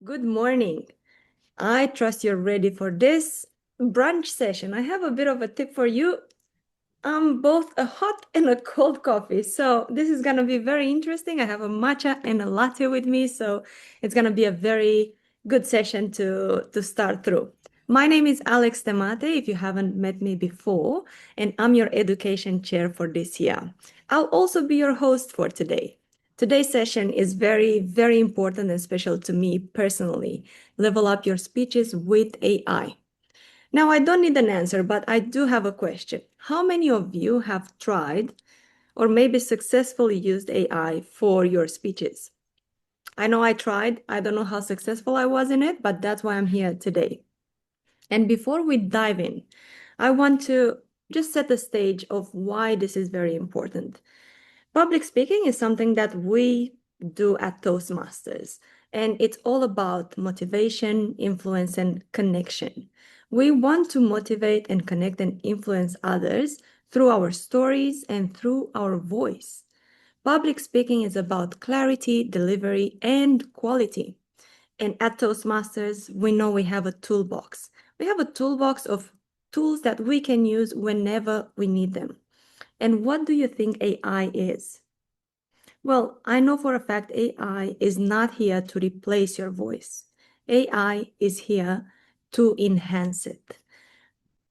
Good morning. I trust you're ready for this brunch session. I have a bit of a tip for you. I'm both a hot and a cold coffee. So this is going to be very interesting. I have a matcha and a latte with me. So it's going to be a very good session to start through. My name is Alex Stemate, if you haven't met me before, and I'm your education chair for this year. I'll also be your host for today. Today's session is very, very important and special to me personally. Level up your speeches with AI. Now, I don't need an answer, but I do have a question. How many of you have tried or maybe successfully used AI for your speeches? I know I tried. I don't know how successful I was in it, but that's why I'm here today. And before we dive in, I want to just set the stage of why this is very important. Public speaking is something that we do at Toastmasters, and it's all about motivation, influence, and connection. We want to motivate and connect and influence others through our stories and through our voice. Public speaking is about clarity, delivery, and quality. And at Toastmasters, we know we have a toolbox. We have a toolbox of tools that we can use whenever we need them. And what do you think AI is? Well, I know for a fact AI is not here to replace your voice. AI is here to enhance it.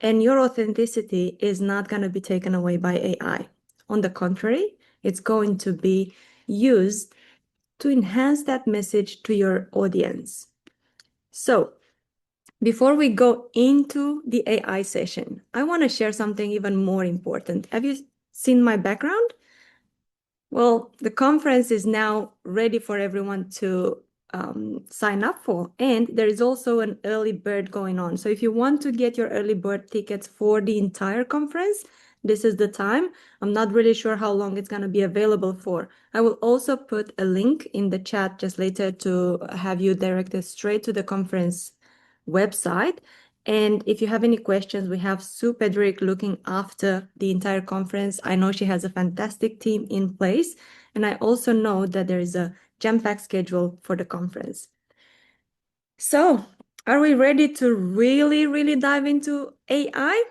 And your authenticity is not going to be taken away by AI. On the contrary, it's going to be used to enhance that message to your audience. So, before we go into the AI session, I want to share something even more important. Have you seen my background? Well, the conference is now ready for everyone to sign up for, and there is also an early bird going on. So if you want to get your early bird tickets for the entire conference, this is the time. I'm not really sure how long it's going to be available for. I will also put a link in the chat just later to have you directed straight to the conference website. And if you have any questions, we have Sue Pedrick looking after the entire conference. I know she has a fantastic team in place. And I also know that there is a jam-packed schedule for the conference. So, are we ready to really, really dive into AI?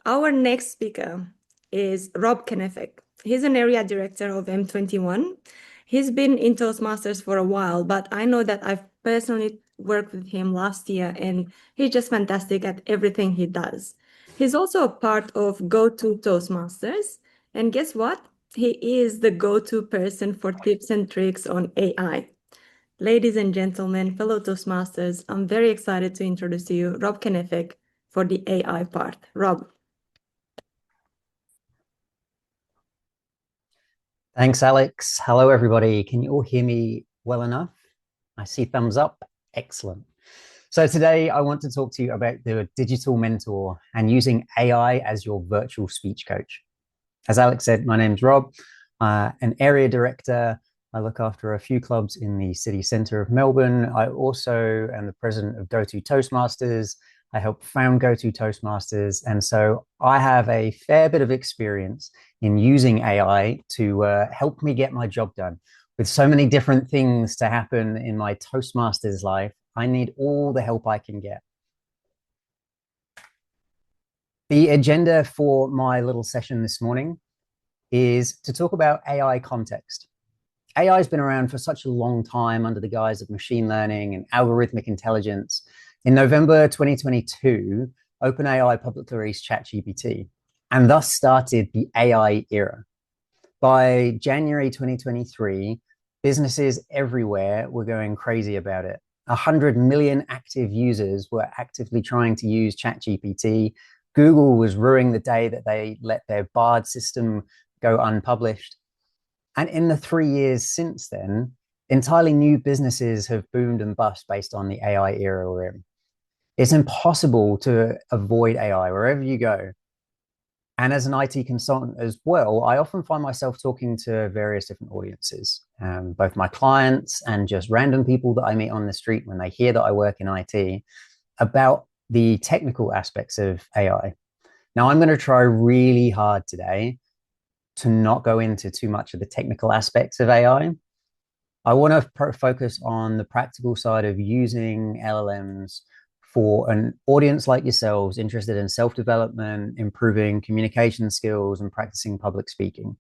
Our next speaker is Rob Kenefeck. He's an area director of M21. He's been in Toastmasters for a while, but I know that I've personally worked with him last year, and he's just fantastic at everything he does. He's also a part of Go-To Toastmasters, and guess what? He is the go-to person for tips and tricks on AI. Ladies and gentlemen, fellow Toastmasters, I'm very excited to introduce to you Rob Kenefeck for the AI part. Rob. Thanks, Alex. Hello, everybody. Can you all hear me well enough? I see thumbs up. Excellent. So today I want to talk to you about the digital mentor and using AI as your virtual speech coach. As Alex said, my name's Rob, an area director. I look after a few clubs in the city centre of Melbourne. I also am the president of Go-To Toastmasters. I help found Go-To Toastmasters. And so I have a fair bit of experience in using AI to help me get my job done. With so many different things to happen in my Toastmasters life, I need all the help I can get. The agenda for my little session this morning is to talk about AI context. AI has been around for such a long time under the guise of machine learning and algorithmic intelligence. In November 2022, OpenAI publicly released ChatGPT and thus started the AI era. By January 2023, businesses everywhere were going crazy about it. 100 million active users were actively trying to use ChatGPT. Google was ruining the day that they let their Bard system go unpublished. And in the 3 years since then, entirely new businesses have boomed and bust based on the AI era we're in. It's impossible to avoid AI wherever you go. And as an IT consultant as well, I often find myself talking to various different audiences, both my clients and just random people that I meet on the street when they hear that I work in IT, about the technical aspects of AI. Now, I'm going to try really hard today to not go into too much of the technical aspects of AI. I want to focus on the practical side of using LLMs for an audience like yourselves interested in self-development, improving communication skills, and practicing public speaking.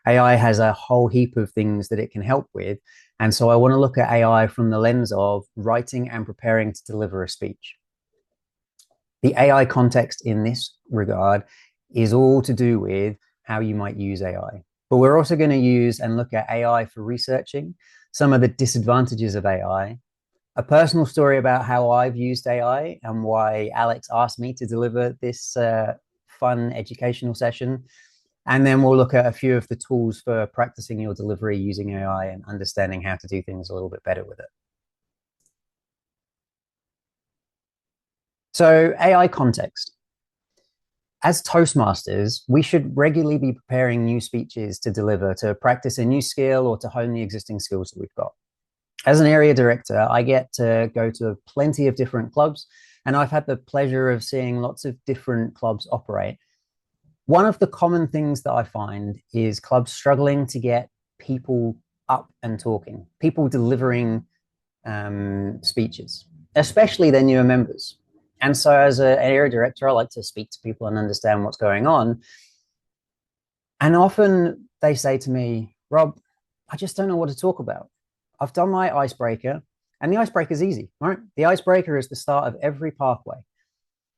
AI has a whole heap of things that it can help with. And so I want to look at AI from the lens of writing and preparing to deliver a speech. The AI context in this regard is all to do with how you might use AI. But we're also going to use and look at AI for researching, some of the disadvantages of AI, a personal story about how I've used AI and why Alex asked me to deliver this fun educational session. And then we'll look at a few of the tools for practicing your delivery using AI and understanding how to do things a little bit better with it. So AI context. As Toastmasters, we should regularly be preparing new speeches to deliver, to practice a new skill or to hone the existing skills that we've got. As an area director, I get to go to plenty of different clubs, and I've had the pleasure of seeing lots of different clubs operate. One of the common things that I find is clubs struggling to get people up and talking, people delivering speeches, especially their newer members. And so as an area director, I like to speak to people and understand what's going on. And often they say to me, Rob, I just don't know what to talk about. I've done my icebreaker, and the icebreaker is easy, right? The icebreaker is the start of every pathway.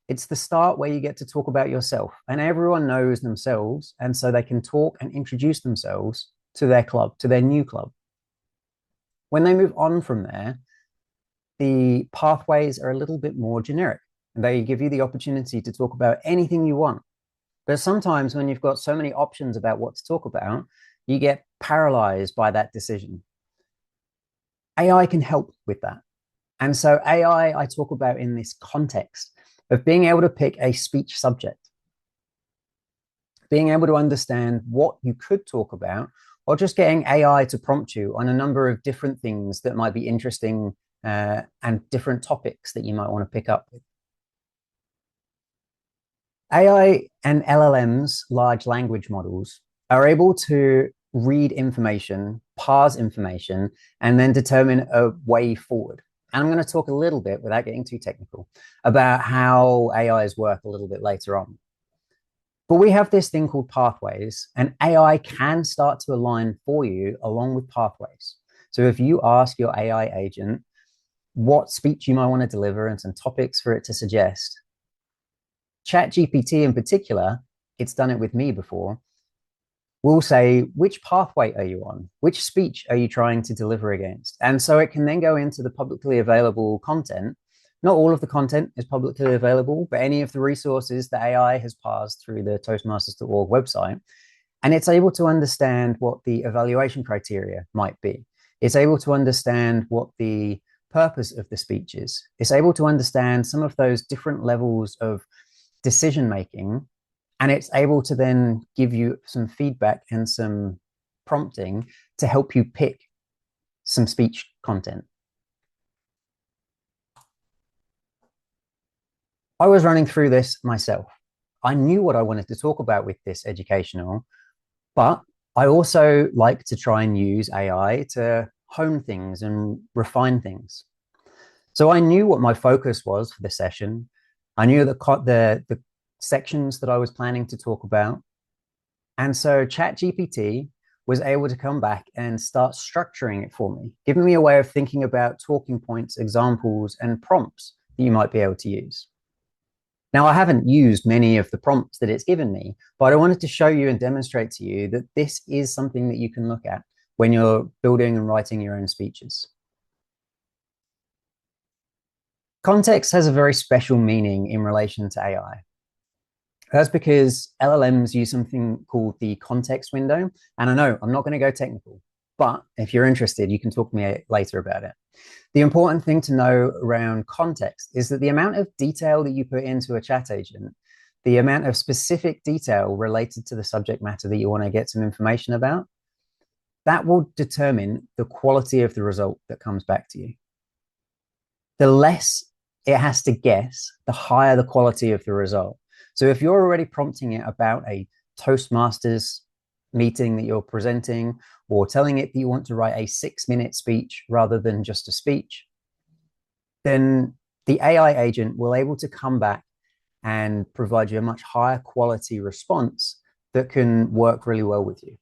It's the start where you get to talk about yourself, and everyone knows themselves, and so they can talk and introduce themselves to their club, to their new club. When they move on from there, the pathways are a little bit more generic. They give you the opportunity to talk about anything you want. But sometimes when you've got so many options about what to talk about, you get paralyzed by that decision. AI can help with that. And so AI, I talk about in this context of being able to pick a speech subject, being able to understand what you could talk about, or just getting AI to prompt you on a number of different things that might be interesting and different topics that you might want to pick up with. AI and LLMs, large language models, are able to read information, parse information, and then determine a way forward. And I'm going to talk a little bit, without getting too technical, about how AIs work a little bit later on. But we have this thing called pathways, and AI can start to align for you along with pathways. So if you ask your AI agent what speech you might want to deliver and some topics for it to suggest, ChatGPT in particular, it's done it with me before, will say, which pathway are you on? Which speech are you trying to deliver against? And so it can then go into the publicly available content. Not all of the content is publicly available, but any of the resources that AI has parsed through the Toastmasters.org website. And it's able to understand what the evaluation criteria might be. It's able to understand what the purpose of the speech is. It's able to understand some of those different levels of decision making, and it's able to then give you some feedback and some prompting to help you pick some speech content. I was running through this myself. I knew what I wanted to talk about with this educational, but I also like to try and use AI to hone things and refine things. So I knew what my focus was for the session. I knew the sections that I was planning to talk about. And so ChatGPT was able to come back and start structuring it for me, giving me a way of thinking about talking points, examples, and prompts that you might be able to use. Now, I haven't used many of the prompts that it's given me, but I wanted to show you and demonstrate to you that this is something that you can look at when you're building and writing your own speeches. Context has a very special meaning in relation to AI. That's because LLMs use something called the context window. And I know I'm not going to go technical, but if you're interested, you can talk to me later about it. The important thing to know around context is that the amount of detail that you put into a chat agent, the amount of specific detail related to the subject matter that you want to get some information about, that will determine the quality of the result that comes back to you. The less it has to guess, the higher the quality of the result. So if you're already prompting it about a Toastmasters meeting that you're presenting, or telling it that you want to write a 6-minute speech rather than just a speech, then the AI agent will able to come back and provide you a much higher quality response that can work really well with you.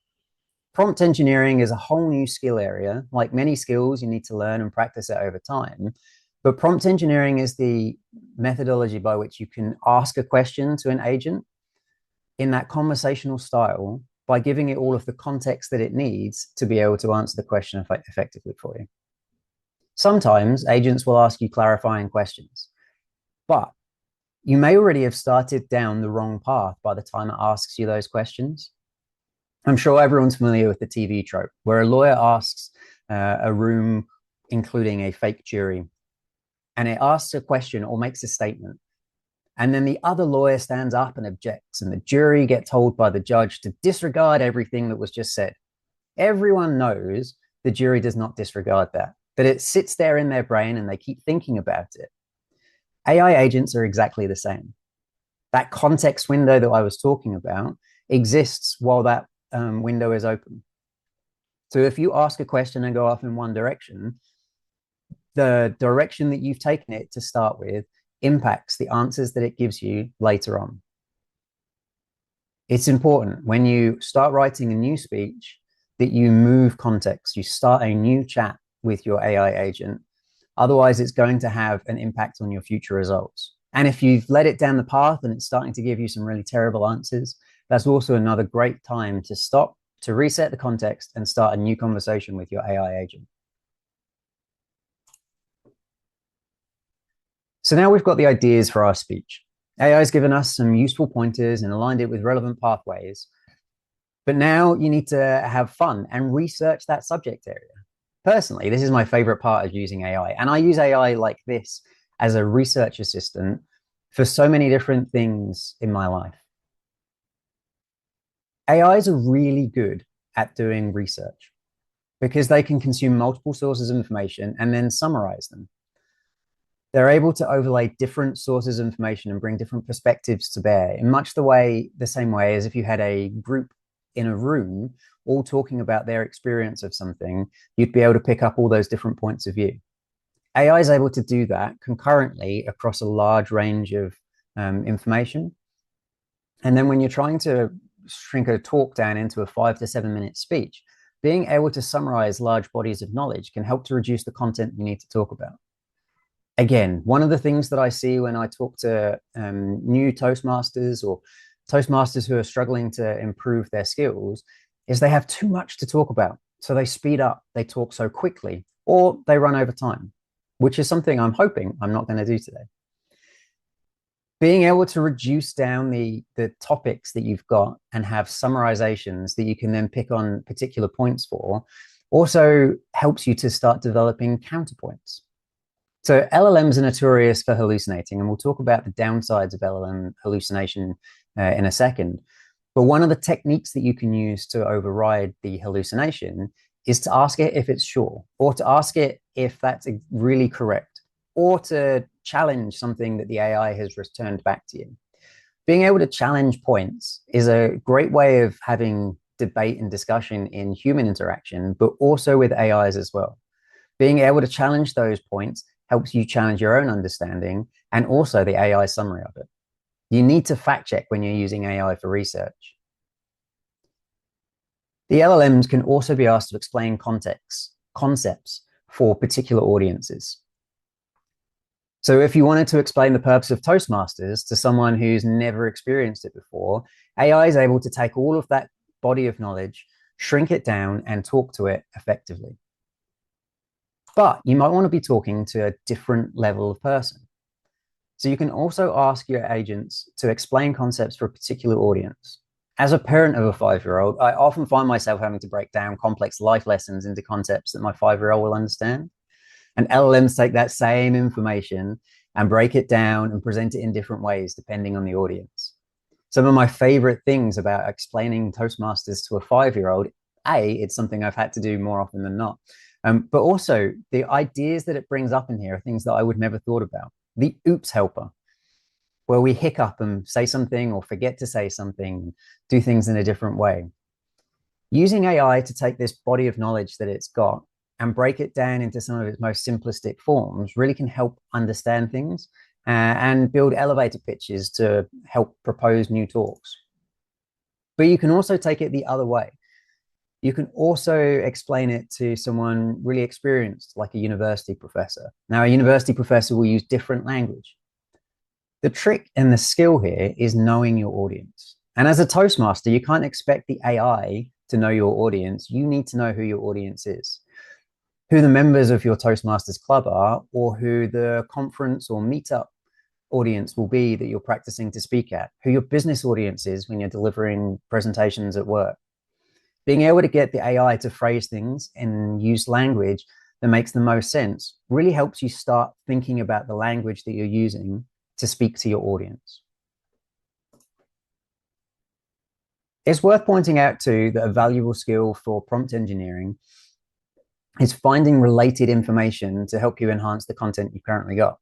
Prompt engineering is a whole new skill area. Like many skills, you need to learn and practice it over time. But prompt engineering is the methodology by which you can ask a question to an agent in that conversational style by giving it all of the context that it needs to be able to answer the question effectively for you. Sometimes agents will ask you clarifying questions, but you may already have started down the wrong path by the time it asks you those questions. I'm sure everyone's familiar with the TV trope where a lawyer asks a room, including a fake jury, and it asks a question or makes a statement. And then the other lawyer stands up and objects, and the jury get told by the judge to disregard everything that was just said. Everyone knows the jury does not disregard that, but it sits there in their brain and they keep thinking about it. AI agents are exactly the same. That context window that I was talking about exists while that window is open. So if you ask a question and go off in one direction, the direction that you've taken it to start with impacts the answers that it gives you later on. It's important when you start writing a new speech that you move context, you start a new chat with your AI agent. Otherwise, it's going to have an impact on your future results. And if you've led it down the path and it's starting to give you some really terrible answers, that's also another great time to stop, to reset the context and start a new conversation with your AI agent. So now we've got the ideas for our speech. AI has given us some useful pointers and aligned it with relevant pathways. But now you need to have fun and research that subject area. Personally, this is my favorite part of using AI. And I use AI like this as a research assistant for so many different things in my life. AIs are really good at doing research because they can consume multiple sources of information and then summarize them. They're able to overlay different sources of information and bring different perspectives to bear in much the same way as if you had a group in a room all talking about their experience of something, you'd be able to pick up all those different points of view. AI is able to do that concurrently across a large range of information. And then when you're trying to shrink a talk down into a 5 to 7 minute speech, being able to summarize large bodies of knowledge can help to reduce the content you need to talk about. Again, one of the things that I see when I talk to new Toastmasters or Toastmasters who are struggling to improve their skills is they have too much to talk about. So they speed up, they talk so quickly, or they run over time, which is something I'm hoping I'm not going to do today. Being able to reduce down the topics that you've got and have summarizations that you can then pick on particular points for also helps you to start developing counterpoints. So LLMs are notorious for hallucinating, and we'll talk about the downsides of LLM hallucination in a second. But one of the techniques that you can use to override the hallucination is to ask it if it's sure, or to ask it if that's really correct, or to challenge something that the AI has returned back to you. Being able to challenge points is a great way of having debate and discussion in human interaction, but also with AIs as well. Being able to challenge those points helps you challenge your own understanding and also the AI summary of it. You need to fact check when you're using AI for research. The LLMs can also be asked to explain concepts for particular audiences. So if you wanted to explain the purpose of Toastmasters to someone who's never experienced it before, AI is able to take all of that body of knowledge, shrink it down, and talk to it effectively. But you might want to be talking to a different level of person. So you can also ask your agents to explain concepts for a particular audience. As a parent of a 5-year-old, I often find myself having to break down complex life lessons into concepts that my 5-year-old will understand. And LLMs take that same information and break it down and present it in different ways depending on the audience. Some of my favorite things about explaining Toastmasters to a 5-year-old, it's something I've had to do more often than not. But also the ideas that it brings up in here are things that I would never thought about. The oops helper, where we hiccup and say something or forget to say something, do things in a different way. Using AI to take this body of knowledge that it's got and break it down into some of its most simplistic forms really can help understand things and build elevator pitches to help propose new talks. But you can also take it the other way. You can also explain it to someone really experienced, like a university professor. Now, a university professor will use different language. The trick and the skill here is knowing your audience. And as a Toastmaster, you can't expect the AI to know your audience. You need to know who your audience is, who the members of your Toastmasters club are, or who the conference or meetup audience will be that you're practicing to speak at, who your business audience is when you're delivering presentations at work. Being able to get the AI to phrase things and use language that makes the most sense really helps you start thinking about the language that you're using to speak to your audience. It's worth pointing out too that a valuable skill for prompt engineering is finding related information to help you enhance the content you've currently got.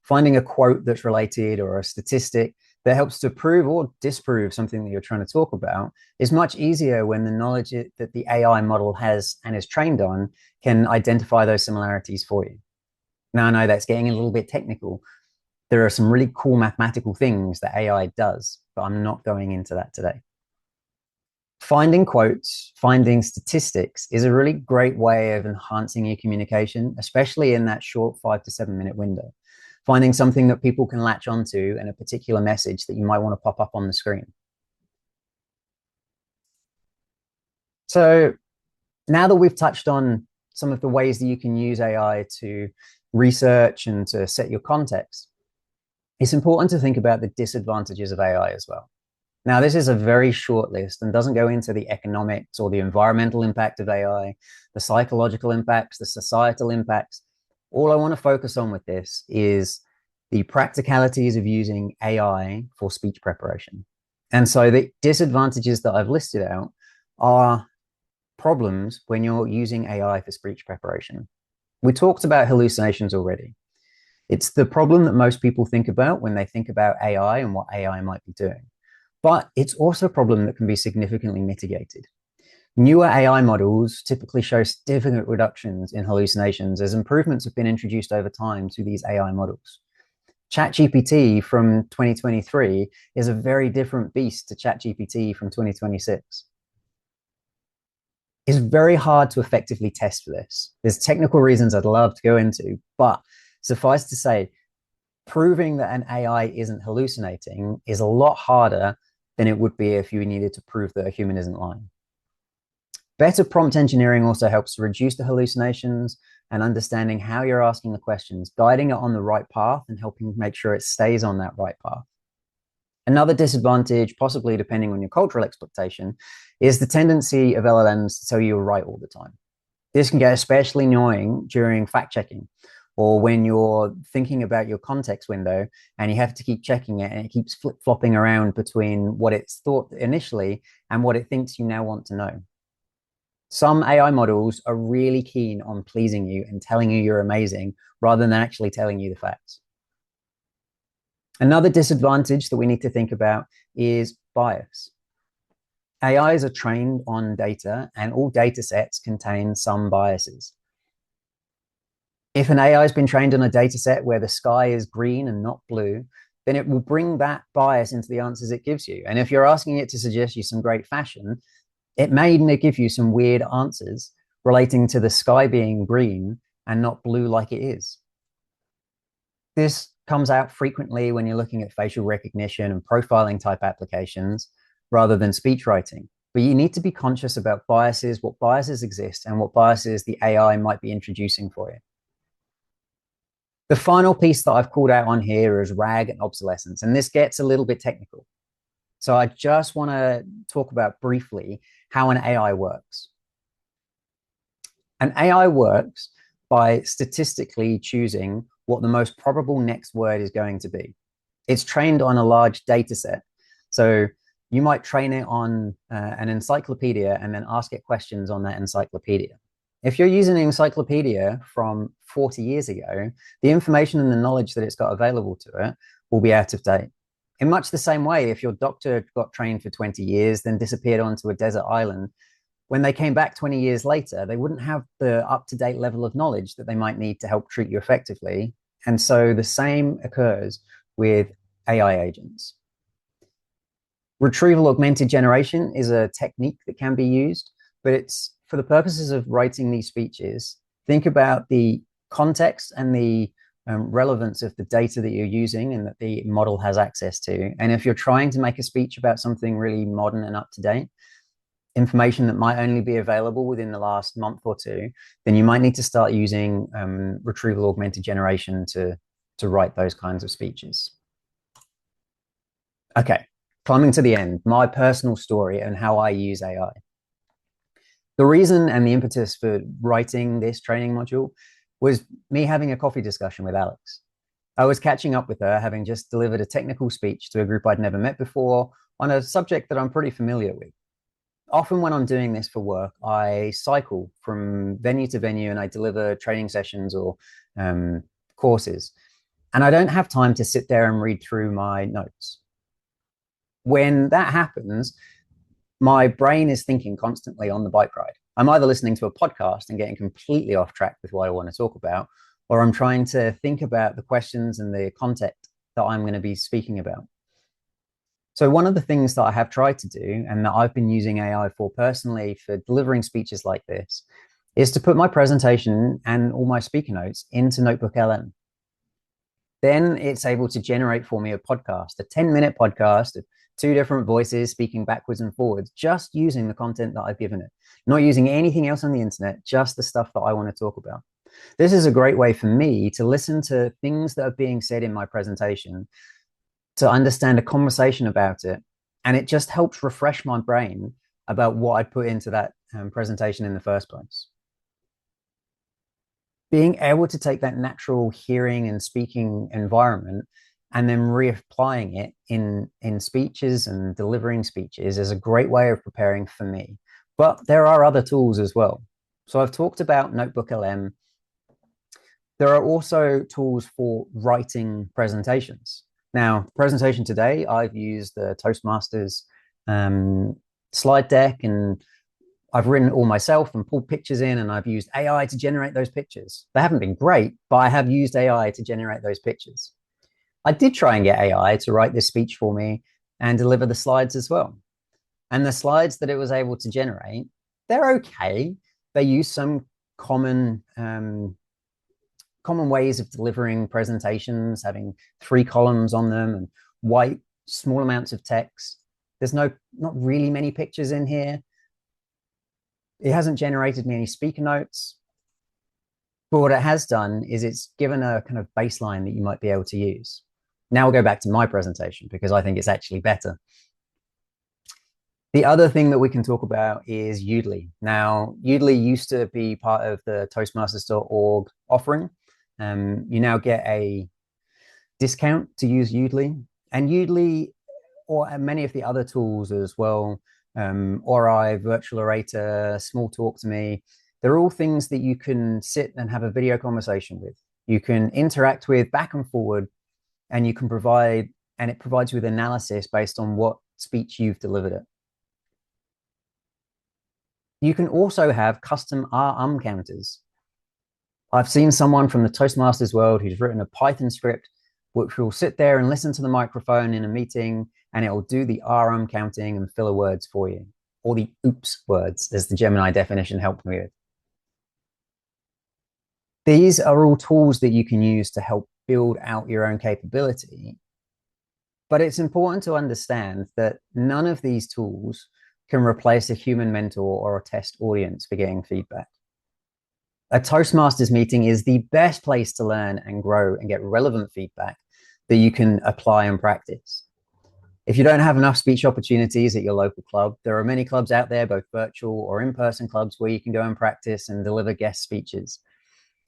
Finding a quote that's related or a statistic that helps to prove or disprove something that you're trying to talk about is much easier when the knowledge that the AI model has and is trained on can identify those similarities for you. Now, I know that's getting a little bit technical. There are some really cool mathematical things that AI does, but I'm not going into that today. Finding quotes, finding statistics is a really great way of enhancing your communication, especially in that short 5 to 7 minute window. Finding something that people can latch onto and a particular message that you might want to pop up on the screen. So now that we've touched on some of the ways that you can use AI to research and to set your context, it's important to think about the disadvantages of AI as well. Now, this is a very short list and doesn't go into the economics or the environmental impact of AI, the psychological impacts, the societal impacts. All I want to focus on with this is the practicalities of using AI for speech preparation. And so the disadvantages that I've listed out are problems when you're using AI for speech preparation. We talked about hallucinations already. It's the problem that most people think about when they think about AI and what AI might be doing. But it's also a problem that can be significantly mitigated. Newer AI models typically show significant reductions in hallucinations as improvements have been introduced over time to these AI models. ChatGPT from 2023 is a very different beast to ChatGPT from 2026. It's very hard to effectively test for this. There's technical reasons I'd love to go into, but suffice to say, proving that an AI isn't hallucinating is a lot harder than it would be if you needed to prove that a human isn't lying. Better prompt engineering also helps to reduce the hallucinations and understanding how you're asking the questions, guiding it on the right path and helping make sure it stays on that right path. Another disadvantage, possibly depending on your cultural expectation, is the tendency of LLMs to tell you you're right all the time. This can get especially annoying during fact-checking or when you're thinking about your context window and you have to keep checking it and it keeps flip-flopping around between what it's thought initially and what it thinks you now want to know. Some AI models are really keen on pleasing you and telling you you're amazing rather than actually telling you the facts. Another disadvantage that we need to think about is bias. AIs are trained on data and all data sets contain some biases. If an AI has been trained on a data set where the sky is green and not blue, then it will bring that bias into the answers it gives you. And if you're asking it to suggest you some great fashion, it may give you some weird answers relating to the sky being green and not blue like it is. This comes out frequently when you're looking at facial recognition and profiling type applications rather than speech writing. But you need to be conscious about biases, what biases exist, and what biases the AI might be introducing for you. The final piece that I've called out on here is RAG and obsolescence, and this gets a little bit technical. So I just want to talk about briefly how an AI works. An AI works by statistically choosing what the most probable next word is going to be. It's trained on a large data set. So you might train it on an encyclopedia and then ask it questions on that encyclopedia. If you're using an encyclopedia from 40 years ago, the information and the knowledge that it's got available to it will be out of date. In much the same way, if your doctor got trained for 20 years, then disappeared onto a desert island, when they came back 20 years later, they wouldn't have the up-to-date level of knowledge that they might need to help treat you effectively. And so the same occurs with AI agents. Retrieval augmented generation is a technique that can be used, but it's for the purposes of writing these speeches. Think about the context and the relevance of the data that you're using and that the model has access to. And if you're trying to make a speech about something really modern and up to date, information that might only be available within the last month or two, then you might need to start using retrieval augmented generation to write those kinds of speeches. Okay, coming to the end, my personal story and how I use AI. The reason and the impetus for writing this training module was me having a coffee discussion with Alex. I was catching up with her, having just delivered a technical speech to a group I'd never met before on a subject that I'm pretty familiar with. Often when I'm doing this for work, I cycle from venue to venue and I deliver training sessions or courses. And I don't have time to sit there and read through my notes. When that happens, my brain is thinking constantly on the bike ride. I'm either listening to a podcast and getting completely off track with what I want to talk about, or I'm trying to think about the questions and the content that I'm going to be speaking about. So one of the things that I have tried to do and that I've been using AI for personally for delivering speeches like this is to put my presentation and all my speaker notes into Notebook LM. Then it's able to generate for me a podcast, a 10-minute podcast of 2 different voices speaking backwards and forwards, just using the content that I've given it, not using anything else on the internet, just the stuff that I want to talk about. This is a great way for me to listen to things that are being said in my presentation, to understand a conversation about it. And it just helps refresh my brain about what I'd put into that presentation in the first place. Being able to take that natural hearing and speaking environment and then reapplying it in speeches and delivering speeches is a great way of preparing for me. But there are other tools as well. So I've talked about Notebook LM. There are also tools for writing presentations. Now, presentation today, I've used the Toastmasters slide deck, and I've written it all myself and pulled pictures in, and I've used AI to generate those pictures. They haven't been great, but I have used AI to generate those pictures. I did try and get AI to write this speech for me and deliver the slides as well. And the slides that it was able to generate, they're okay. They use some common ways of delivering presentations, having 3 columns on them and white, small amounts of text. There's not really many pictures in here. It hasn't generated me any speaker notes. But what it has done is it's given a kind of baseline that you might be able to use. Now we'll go back to my presentation because I think it's actually better. The other thing that we can talk about is Udely. Now, Udely used to be part of the Toastmasters.org offering. You now get a discount to use Udely. And Udely, or many of the other tools as well, Ori, Virtual Orator, Small Talk to Me, they're all things that you can sit and have a video conversation with. You can interact with back and forward, and you can provide, and it provides you with analysis based on what speech you've delivered it. You can also have custom counters. I've seen someone from the Toastmasters world who's written a Python script which will sit there and listen to the microphone in a meeting, and it will do the counting and filler words for you, or the oops words, as the Gemini definition helped me with. These are all tools that you can use to help build out your own capability. But it's important to understand that none of these tools can replace a human mentor or a test audience for getting feedback. A Toastmasters meeting is the best place to learn and grow and get relevant feedback that you can apply and practice. If you don't have enough speech opportunities at your local club, there are many clubs out there, both virtual or in-person clubs, where you can go and practice and deliver guest speeches.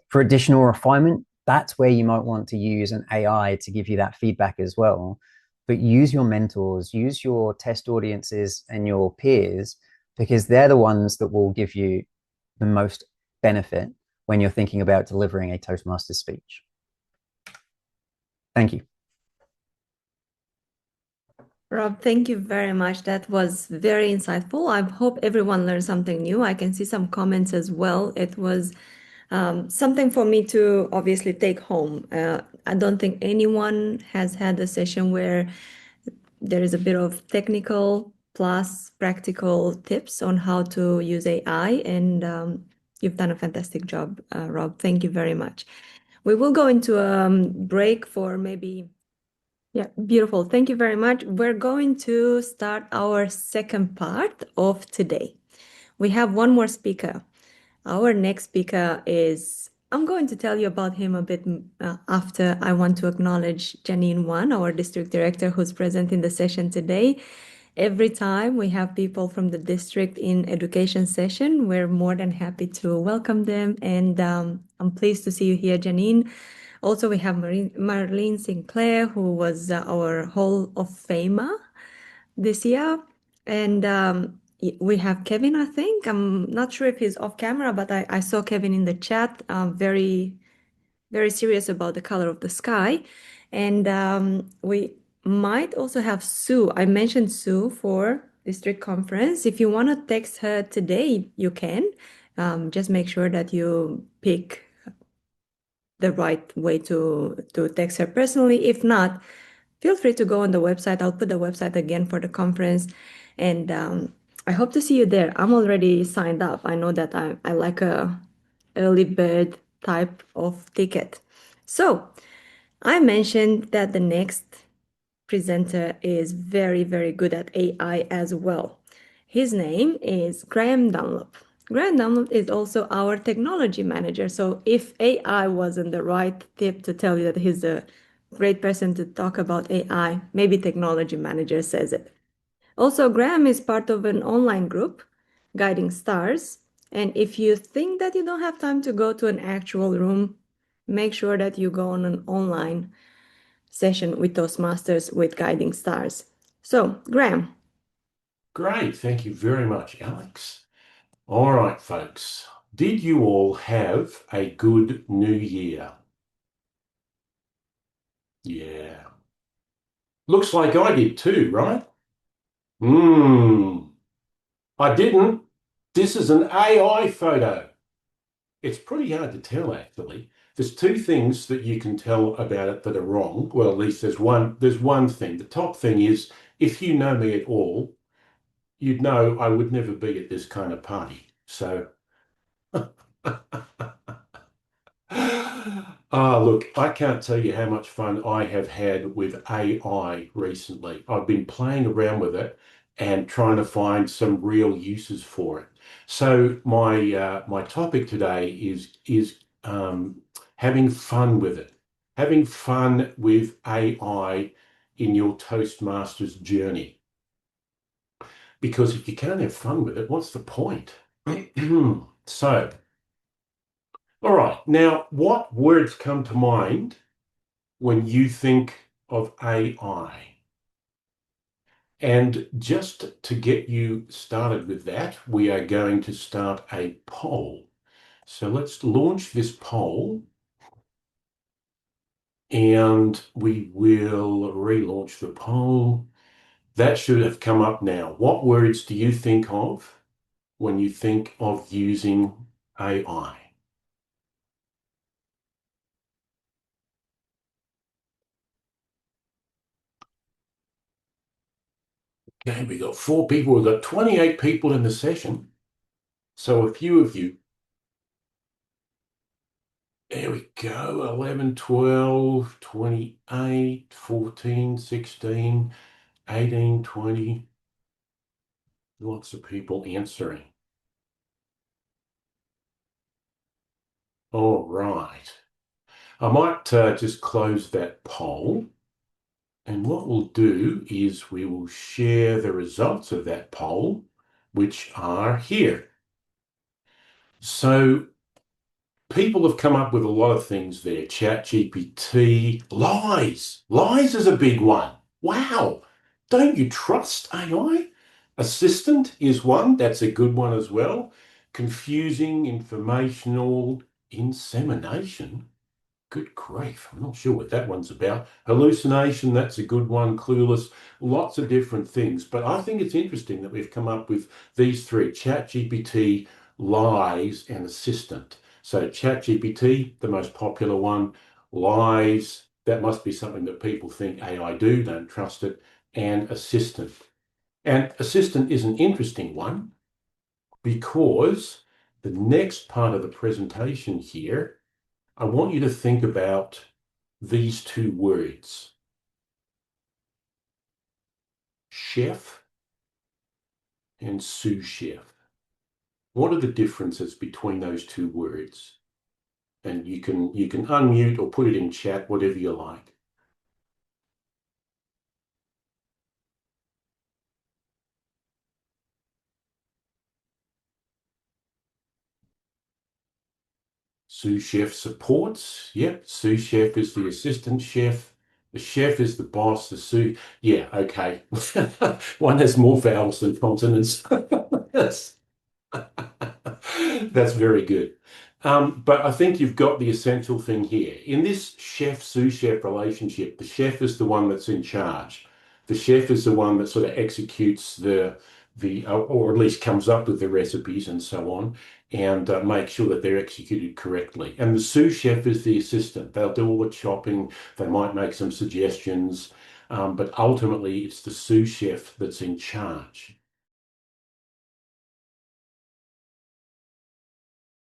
For additional refinement, that's where you might want to use an AI to give you that feedback as well. But use your mentors, use your test audiences and your peers, because they're the ones that will give you the most benefit when you're thinking about delivering a Toastmasters speech. Thank you. Rob, thank you very much. That was very insightful. I hope everyone learned something new. I can see some comments as well. It was something for me to obviously take home. I don't think anyone has had a session where there is a bit of technical plus practical tips on how to use AI, and you've done a fantastic job, Rob. Thank you very much. We will go into a break for maybe, yeah, beautiful. Thank you very much. We're going to start our second part of today. We have one more speaker. Our next speaker is, I'm going to tell you about him a bit after. I want to acknowledge Janine Wan, our district director, who's present in the session today. Every time we have people from the district in education session, we're more than happy to welcome them. And I'm pleased to see you here, Janine. Also, we have Marlene Sinclair, who was our Hall of Famer this year. And we have Kevin, I think. I'm not sure if he's off camera, but I saw Kevin in the chat, very, very serious about the color of the sky. And we might also have Sue. I mentioned Sue for district conference. If you want to text her today, you can. Just make sure that you pick the right way to text her personally. If not, feel free to go on the website. I'll put the website again for the conference. And I hope to see you there. I'm already signed up. I know that I like a early bird type of ticket. So I mentioned that the next presenter is very, very good at AI as well. His name is Graeme Dunlop. Graeme Dunlop is also our technology manager. So if AI wasn't the right tip to tell you that he's a great person to talk about AI, maybe technology manager says it. Also, Graeme is part of an online group, Guiding Stars. And if you think that you don't have time to go to an actual room, make sure that you go on an online session with Toastmasters with Guiding Stars. So, Graeme. Great. Thank you very much, Alex. All right, folks. Did you all have a good New Year? Yeah. Looks like I did too, right? I didn't. This is an AI photo. It's pretty hard to tell, actually. There's two things that you can tell about it that are wrong. Well, at least there's one thing. The top thing is, if you know me at all, you'd know I would never be at this kind of party. So look, I can't tell you how much fun I have had with AI recently. I've been playing around with it and trying to find some real uses for it. So my topic today is having fun with it, having fun with AI in your Toastmasters journey. Because if you can't have fun with it, what's the point? So. All right. Now, what words come to mind when you think of AI? And just to get you started with that, we are going to start a poll. So let's launch this poll and we will relaunch the poll. That should have come up now. What words do you think of when you think of using AI? Okay, we got 4 people. We've got 28 people in the session. So a few of you, there we go, 11, 12, 28, 14, 16, 18, 20. Lots of people answering. All right. I might just close that poll. And what we'll do is we will share the results of that poll, which are here. So people have come up with a lot of things there. ChatGPT, lies. Lies is a big one. Wow. Don't you trust AI? Assistant is one. That's a good one as well. Confusing, informational, insemination. Good grief, I'm not sure what that one's about. Hallucination, that's a good one. Clueless, lots of different things. But I think it's interesting that we've come up with these three: ChatGPT, Lies, and Assistant. So ChatGPT, the most popular one. Lies, that must be something that people think AI do, don't trust it. And Assistant. And Assistant is an interesting one because the next part of the presentation here, I want you to think about these two words, chef and sous chef. What are the differences between those two words? And you can unmute or put it in chat, whatever you like. Sous chef supports. Yep, sous chef is the assistant chef. The chef is the boss. The sous. Yeah, okay. One has more vowels than consonants. Yes. That's very good. But I think you've got the essential thing here. In this chef-sous chef relationship, the chef is the one that's in charge. The chef is the one that sort of executes or at least comes up with the recipes and so on, and make sure that they're executed correctly. And the sous chef is the assistant. They'll do all the chopping. They might make some suggestions, but ultimately it's the sous chef that's in charge.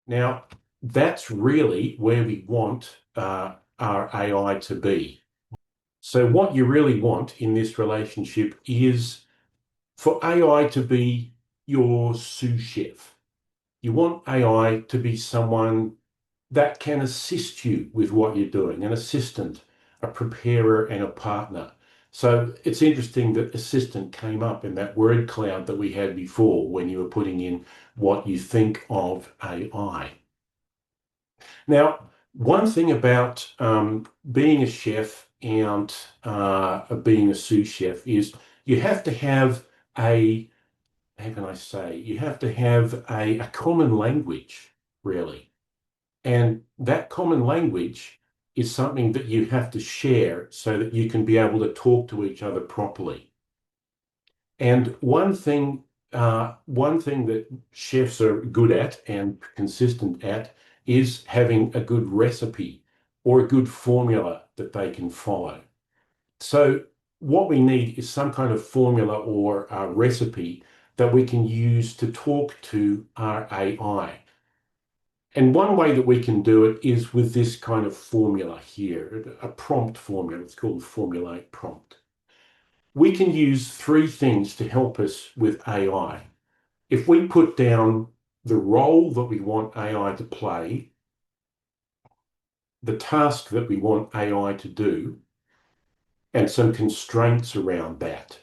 Now, that's really where we want our AI to be. So what you really want in this relationship is for AI to be your sous chef. You want AI to be someone that can assist you with what you're doing, an assistant, a preparer, and a partner. So it's interesting that assistant came up in that word cloud that we had before when you were putting in what you think of AI. Now, one thing about being a chef and being a sous chef is you have to have how can I say, you have to have a common language, really. And that common language is something that you have to share so that you can be able to talk to each other properly. And one thing that chefs are good at and consistent at is having a good recipe or a good formula that they can follow. So what we need is some kind of formula or a recipe that we can use to talk to our AI. And one way that we can do it is with this kind of formula here, a prompt formula. It's called formulate prompt. We can use three things to help us with AI. If we put down the role that we want AI to play, the task that we want AI to do, and some constraints around that,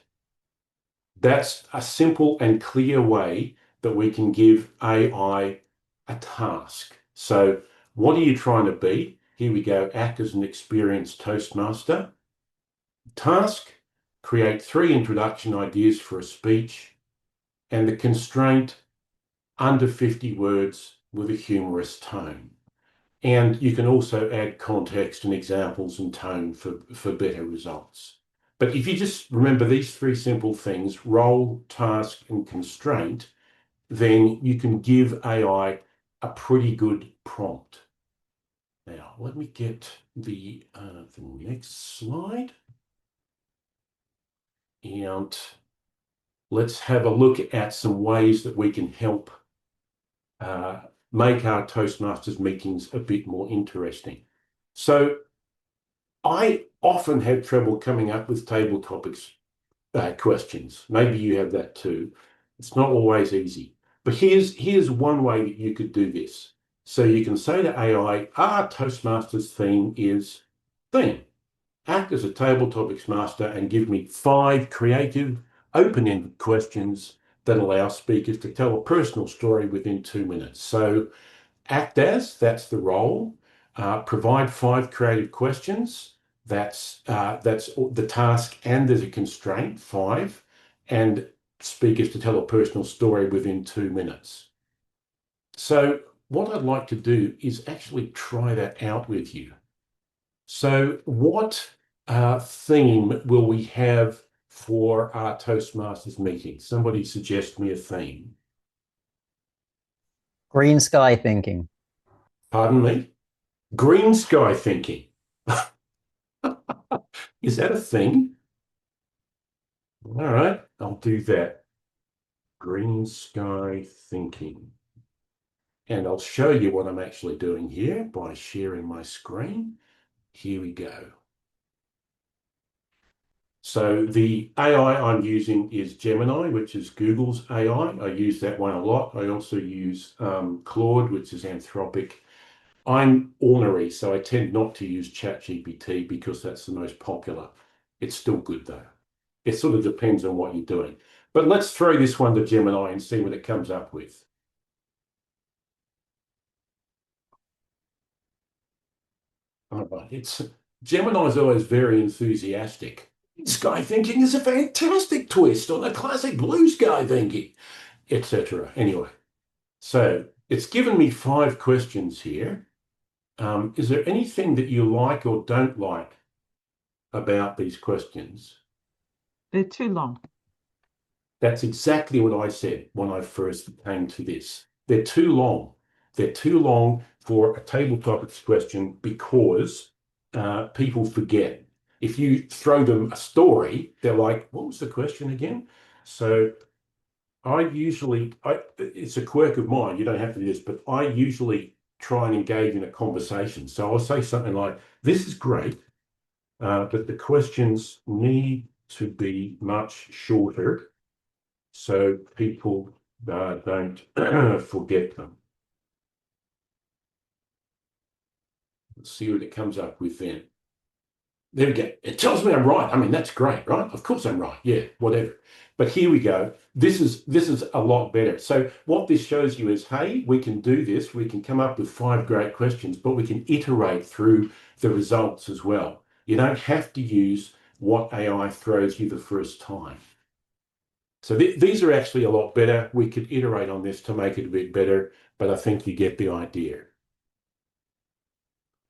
that's a simple and clear way that we can give AI a task. So what are you trying to be? Here we go, act as an experienced Toastmaster. Task, create 3 introduction ideas for a speech, and the constraint, under 50 words with a humorous tone. And you can also add context and examples and tone for better results. But if you just remember these 3 simple things, role, task, and constraint, then you can give AI a pretty good prompt. Now, let me get the next slide. And let's have a look at some ways that we can help make our Toastmasters meetings a bit more interesting. So I often have trouble coming up with table topics questions. Maybe you have that too. It's not always easy. But here's one way that you could do this. So you can say to AI, our Toastmasters theme is theme. Act as a table topics master and give me 5 creative, open-ended questions that allow speakers to tell a personal story within 2 minutes. So act as, that's the role. Provide 5 creative questions. That's the task, and there's a constraint, 5. And speakers to tell a personal story within 2 minutes. So what I'd like to do is actually try that out with you. So what theme will we have for our Toastmasters meeting? Somebody suggest me a theme. Green sky thinking. Pardon me? Green sky thinking. Is that a thing? All right, I'll do that. Green sky thinking. And I'll show you what I'm actually doing here by sharing my screen. Here we go. So the AI I'm using is Gemini, which is Google's AI. I use that one a lot. I also use Claude, which is Anthropic. I'm ornery, so I tend not to use ChatGPT because that's the most popular. It's still good though. It sort of depends on what you're doing. But let's throw this one to Gemini and see what it comes up with. All right, Gemini is always very enthusiastic. Sky thinking is a fantastic twist on the classic blue sky thinking, etc. Anyway, so it's given me 5 questions here. Is there anything that you like or don't like about these questions? They're too long. That's exactly what I said when I first came to this. They're too long. They're too long for a table topics question because people forget. If you throw them a story, they're like, what was the question again? So it's a quirk of mine, you don't have to do this, but I usually try and engage in a conversation. So I'll say something like, this is great, but the questions need to be much shorter so people don't forget them. Let's see what it comes up with then. There we go. It tells me I'm right. I mean, that's great, right? Of course I'm right. Yeah, whatever. But here we go. This is a lot better. So what this shows you is, hey, we can do this. We can come up with 5 great questions, but we can iterate through the results as well. You don't have to use what AI throws you the first time. So these are actually a lot better. We could iterate on this to make it a bit better, but I think you get the idea.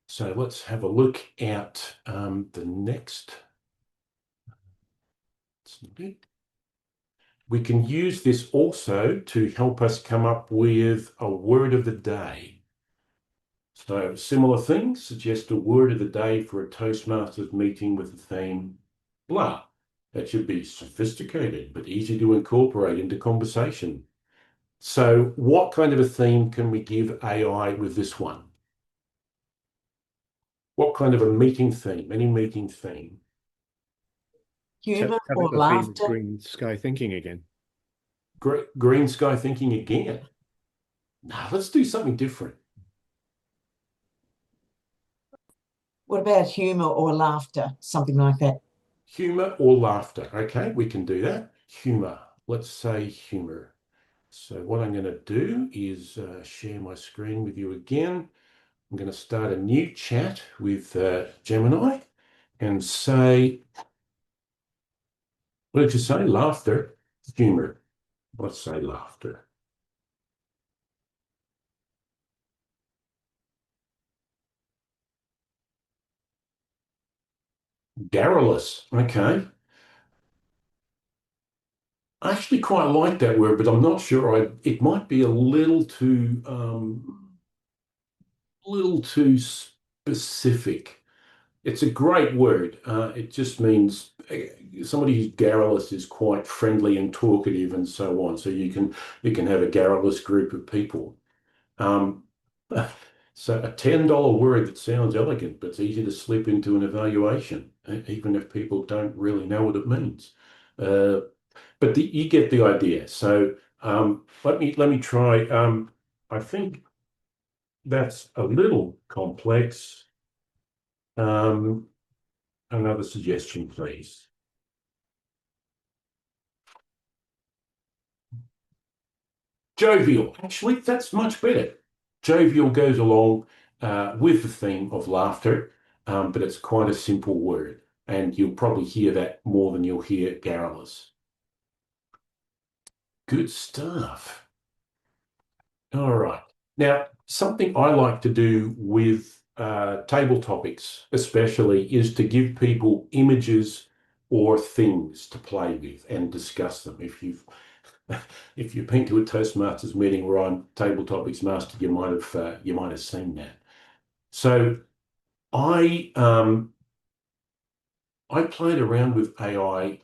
So let's have a look at the next. We can use this also to help us come up with a word of the day. So similar things, suggest a word of the day for a Toastmasters meeting with the theme blah. That should be sophisticated, but easy to incorporate into conversation. So what kind of a theme can we give AI with this one? What kind of a meeting theme? Any meeting theme? Humor Have or it the theme of laughter. green sky thinking again. Green sky thinking again. No, let's do something different. What about humor or laughter? Something like that. Humor or laughter. Okay, we can do that. Humor. Let's say humor. So what I'm going to do is share my screen with you again. I'm going to start a new chat with Gemini and say, what did you say? Laughter, humor. Let's say laughter. Garrulous. Okay. I actually quite like that word, but I'm not sure. It might be a little too specific. It's a great word. It just means somebody who's garrulous is quite friendly and talkative and so on. So you can have a garrulous group of people. Um, so a $10 word that sounds elegant, but it's easy to slip into an evaluation, even if people don't really know what it means. But you get the idea. So let me try. I think that's a little complex. Another suggestion, please. Jovial. Actually, that's much better. Jovial goes along with the theme of laughter, but it's quite a simple word. And you'll probably hear that more than you'll hear garrulous. Good stuff. All right. Now, something I like to do with table topics especially is to give people images or things to play with and discuss them. If you've been to a Toastmasters meeting where I'm table topics master, you might have seen that. So I played around with AI,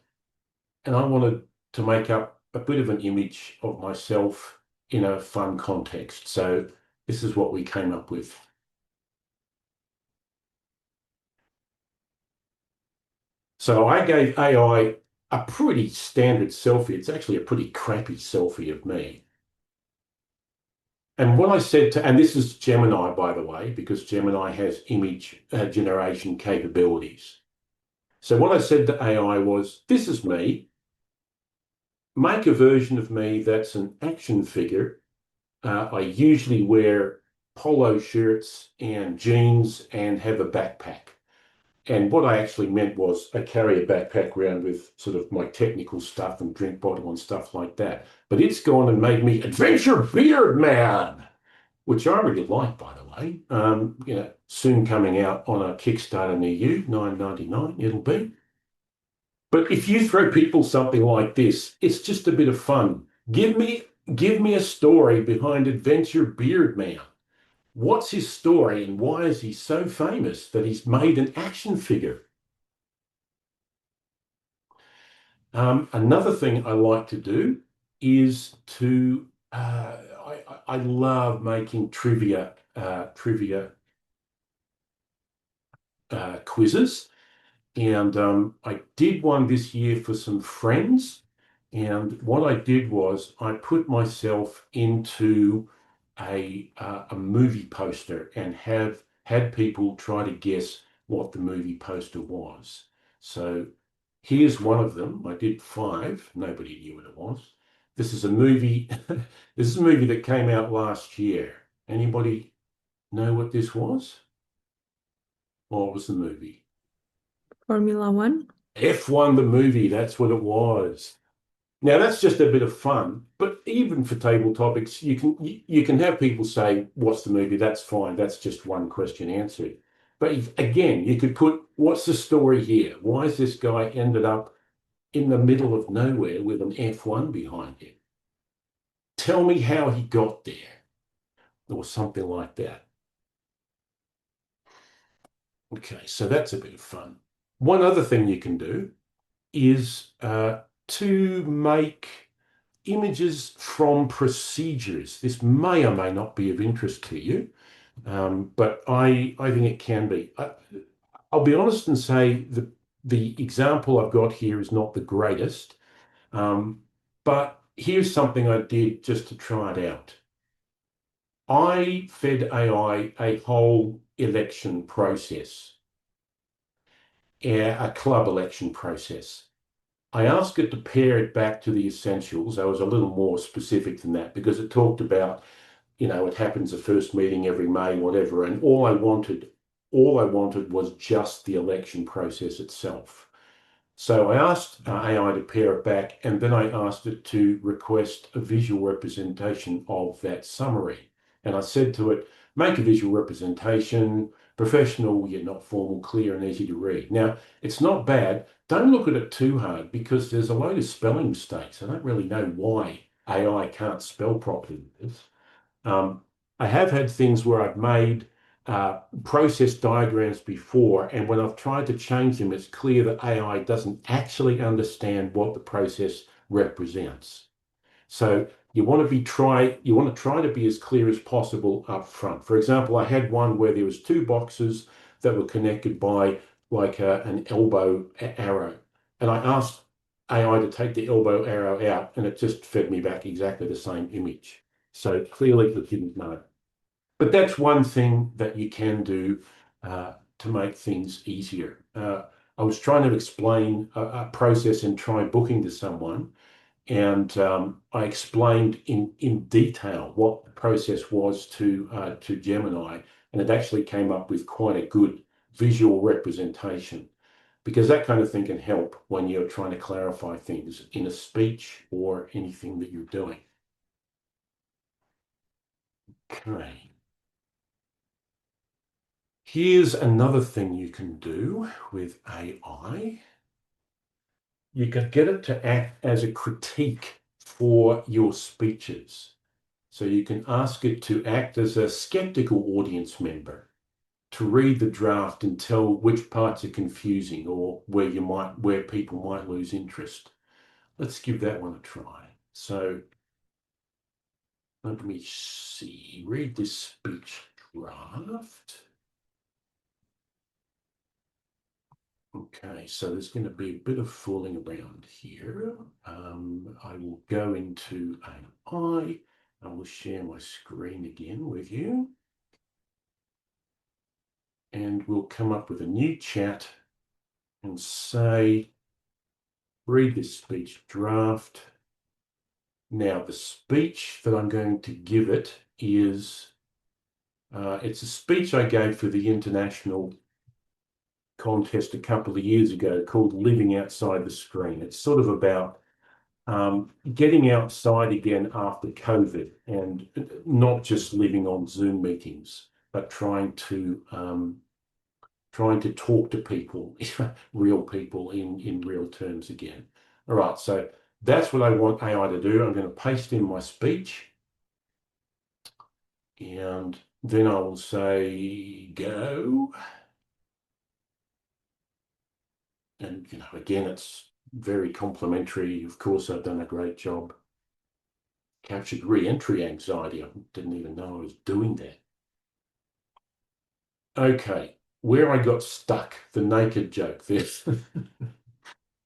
and I wanted to make up a bit of an image of myself in a fun context. So this is what we came up with. So I gave AI a pretty standard selfie. It's actually a pretty crappy selfie of me. And what I said and this is Gemini, by the way, because Gemini has image generation capabilities. So what I said to AI was, this is me. Make a version of me that's an action figure. I usually wear polo shirts and jeans and have a backpack. And what I actually meant was I carry a backpack around with sort of my technical stuff and drink bottle and stuff like that. But it's gone and made me Adventure Beard Man, which I really like, by the way. Soon coming out on a Kickstarter near you, $9.99 it'll be. But if you throw people something like this, it's just a bit of fun. Give me a story behind Adventure Beard Man. What's his story and why is he so famous that he's made an action figure? Another thing I like to do is to I love making trivia quizzes, and I did one this year for some friends. And what I did was I put myself into a movie poster and had people try to guess what the movie poster was. So here's one of them. I did 5. Nobody knew what it was. This is a movie. This is a movie that came out last year. Anybody know what this was? What was the movie? Formula One. F1, the movie. That's what it was. Now that's just a bit of fun, but even for table topics, you can have people say, "What's the movie?" That's fine. That's just one question answered. But again, you could put, "What's the story here? Why is this guy ended up in the middle of nowhere with an F1 behind him? Tell me how he got there," or something like that. Okay, so that's a bit of fun. One other thing you can do is to make images from procedures. This may or may not be of interest to you, but I think it can be. I'll be honest and say the example I've got here is not the greatest, but here's something I did just to try it out. I fed AI a whole election process, a club election process. I asked it to pare it back to the essentials. I was a little more specific than that because it talked about, it happens the first meeting every May, whatever. And all I wanted was just the election process itself. So I asked AI to pare it back, and then I asked it to request a visual representation of that summary. And I said to it, make a visual representation, professional, yet not formal, clear and easy to read. Now, it's not bad. Don't look at it too hard because there's a load of spelling mistakes. I don't really know why AI can't spell properly with this. I have had things where I've made process diagrams before, and when I've tried to change them, it's clear that AI doesn't actually understand what the process represents. So you want to try to be as clear as possible up front. For example, I had one where there was 2 boxes that were connected by like an elbow arrow, and I asked AI to take the elbow arrow out, and it just fed me back exactly the same image. So clearly it didn't know. But that's one thing that you can do to make things easier. I was trying to explain a process in try booking to someone, and I explained in detail what the process was to Gemini, and it actually came up with quite a good visual representation, because that kind of thing can help when you're trying to clarify things in a speech or anything that you're doing. Okay. Here's another thing you can do with AI. You can get it to act as a critique for your speeches. So you can ask it to act as a skeptical audience member, to read the draft and tell which parts are confusing or where people might lose interest. Let's give that one a try. So let me see, read this speech draft. Okay, so there's going to be a bit of fooling around here. I will go into AI. I will share my screen again with you. And we'll come up with a new chat and say, read this speech draft. Now, the speech that I'm going to give it is, it's a speech I gave for the international contest a couple of years ago called Living Outside the Screen. It's sort of about getting outside again after COVID and not just living on Zoom meetings, but trying to talk to people, real people in real terms again. All right, so that's what I want AI to do. I'm going to paste in my speech and then I will say go. And, again, it's very complimentary. Of course, I've done a great job. Captured re-entry anxiety. I didn't even know I was doing that. Okay, where I got stuck, the naked joke. This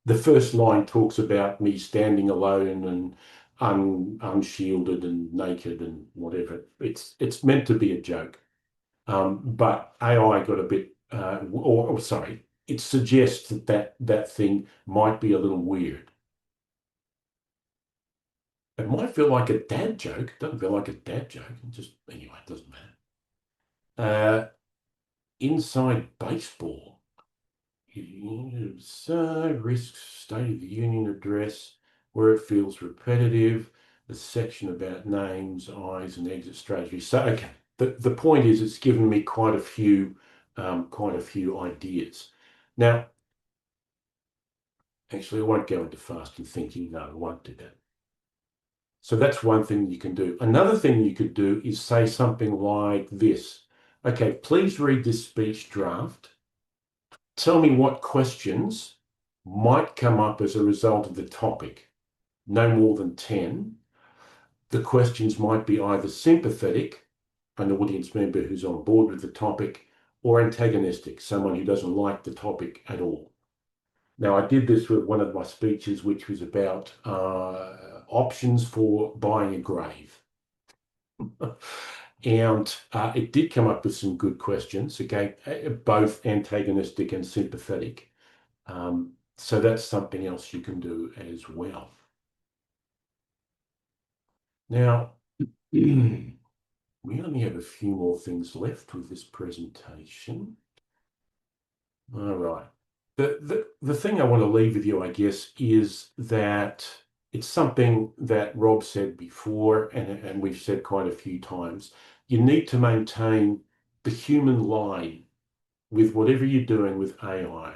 the first line talks about me standing alone and unshielded and naked and whatever. It's meant to be a joke, but AI got a bit, sorry, it suggests that thing might be a little weird. It might feel like a dad joke. It doesn't feel like a dad joke. Anyway, it doesn't matter. Inside baseball. Risks, State of the Union address, where it feels repetitive, the section about names, eyes, and exit strategies. So, okay, the point is it's given me quite a few ideas. Now, actually, I won't go into fast and thinking. No, I won't do that. So that's one thing you can do. Another thing you could do is say something like this. Okay, please read this speech draft. Tell me what questions might come up as a result of the topic. No more than 10. The questions might be either sympathetic, an audience member who's on board with the topic, or antagonistic, someone who doesn't like the topic at all. Now, I did this with one of my speeches, which was about options for buying a grave. And it did come up with some good questions, okay, both antagonistic and sympathetic. So that's something else you can do as well. Now, we only have a few more things left with this presentation. All right. The thing I want to leave with you, I guess, is that it's something that Rob said before, and we've said quite a few times. You need to maintain the human line with whatever you're doing with AI.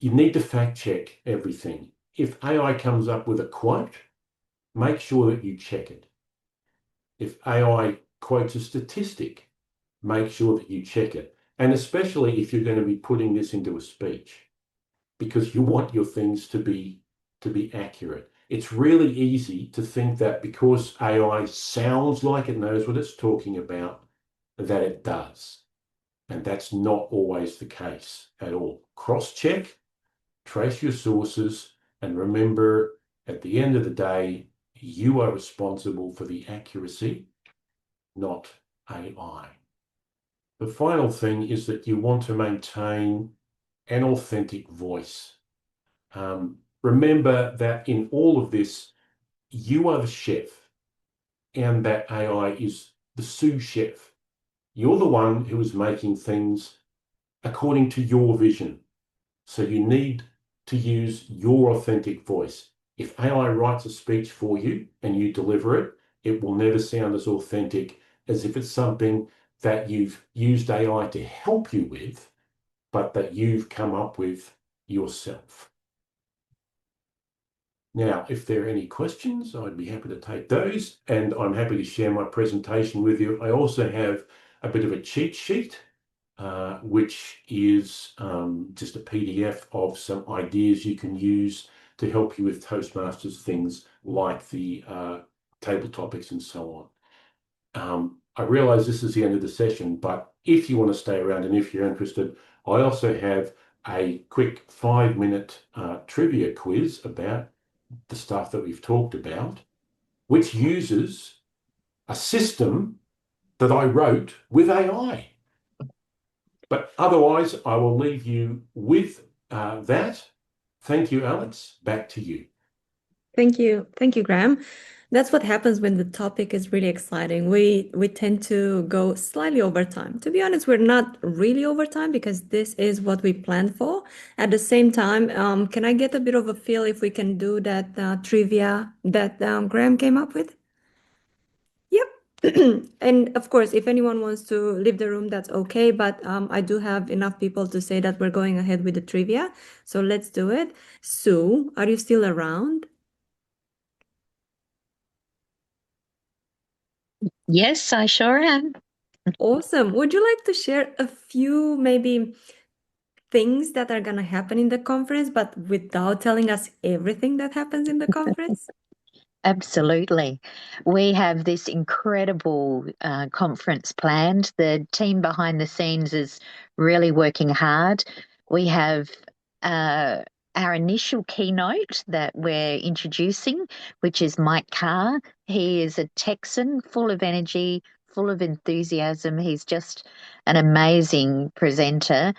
You need to fact check everything. If AI comes up with a quote, make sure that you check it. If AI quotes a statistic, make sure that you check it. And especially if you're going to be putting this into a speech, because you want your things to be accurate. It's really easy to think that because AI sounds like it knows what it's talking about, that it does. And that's not always the case at all. Cross-check, trace your sources, and remember, at the end of the day, you are responsible for the accuracy, not AI. The final thing is that you want to maintain an authentic voice. Remember that in all of this, you are the chef and that AI is the sous chef. You're the one who is making things according to your vision. So you need to use your authentic voice. If AI writes a speech for you and you deliver it, it will never sound as authentic as if it's something that you've used AI to help you with, but that you've come up with yourself. Now, if there are any questions, I'd be happy to take those, and I'm happy to share my presentation with you. I also have a bit of a cheat sheet, which is just a PDF of some ideas you can use to help you with Toastmasters, things like the table topics and so on. I realize this is the end of the session, but if you want to stay around and if you're interested, I also have a quick 5-minute trivia quiz about the stuff that we've talked about, which uses a system that I wrote with AI. But otherwise, I will leave you with that. Thank you, Alex. Back to you. Thank you. Thank you, Graeme. That's what happens when the topic is really exciting. We tend to go slightly over time. To be honest, we're not really over time because this is what we planned for. At the same time, can I get a bit of a feel if we can do that trivia that Graeme came up with? Yep. And of course, if anyone wants to leave the room, that's okay. But I do have enough people to say that we're going ahead with the trivia. So let's do it. Sue, are you still around? Yes, I sure am. Awesome. Would you like to share a few maybe things that are going to happen in the conference, but without telling us everything that happens in the conference? Absolutely. We have this incredible conference planned. The team behind the scenes is really working hard. We have our initial keynote that we're introducing, which is Mike Carr. He is a Texan full of energy, full of enthusiasm. He's just an amazing presenter.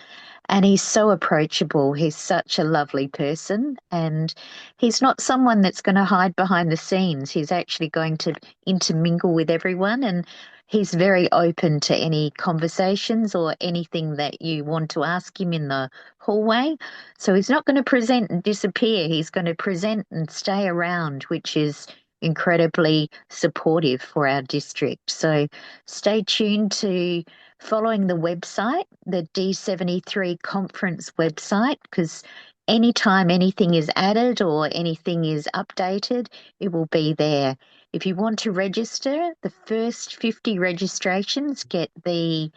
And he's so approachable. He's such a lovely person. And he's not someone that's going to hide behind the scenes. He's actually going to intermingle with everyone. And he's very open to any conversations or anything that you want to ask him in the hallway. So he's not going to present and disappear. He's going to present and stay around, which is incredibly supportive for our district. So stay tuned to following the website, the D73 conference website, because anytime anything is added or anything is updated, it will be there. If you want to register, the first 50 registrations get the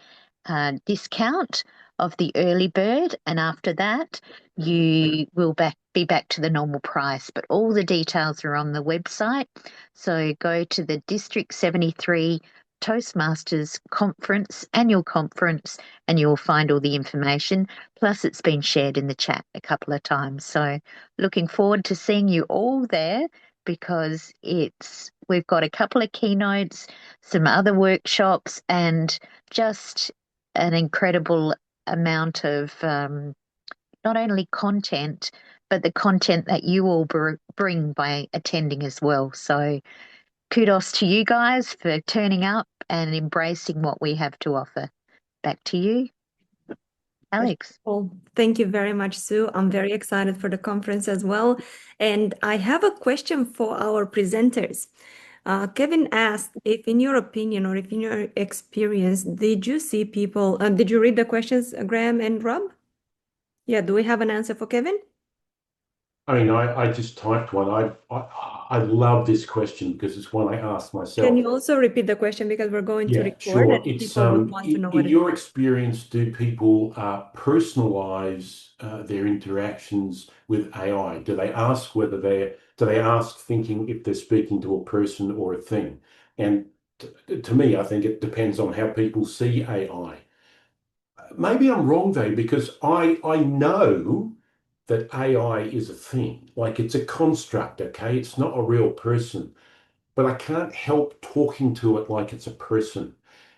discount of the early bird, and after that, you will be back to the normal price. But all the details are on the website. So go to the District 73 Toastmasters conference, annual conference, and you'll find all the information. Plus, it's been shared in the chat a couple of times. So looking forward to seeing you all there, because we've got a couple of keynotes, some other workshops, and just an incredible amount of not only content, but the content that you all bring by attending as well. So kudos to you guys for turning up and embracing what we have to offer. Back to you, Alex. Well, thank you very much, Sue. I'm very excited for the conference as well. And I have a question for our presenters. Kevin asked if, in your opinion, or if in your experience, did you see people, did you read the questions, Graeme and Rob? Yeah, do we have an answer for Kevin? I mean, I just typed one. I love this question because it's one I asked myself. Can you also repeat the question, because we're going to record sure. and It's people would want to know what in your experience, do people personalize their interactions with AI? Do they ask thinking if they're speaking to a person or a thing? And to me, I think it depends on how people see AI. Maybe I'm wrong though, because I know that AI is a thing, like it's a construct, okay? It's not a real person, but I can't help talking to it like it's a person.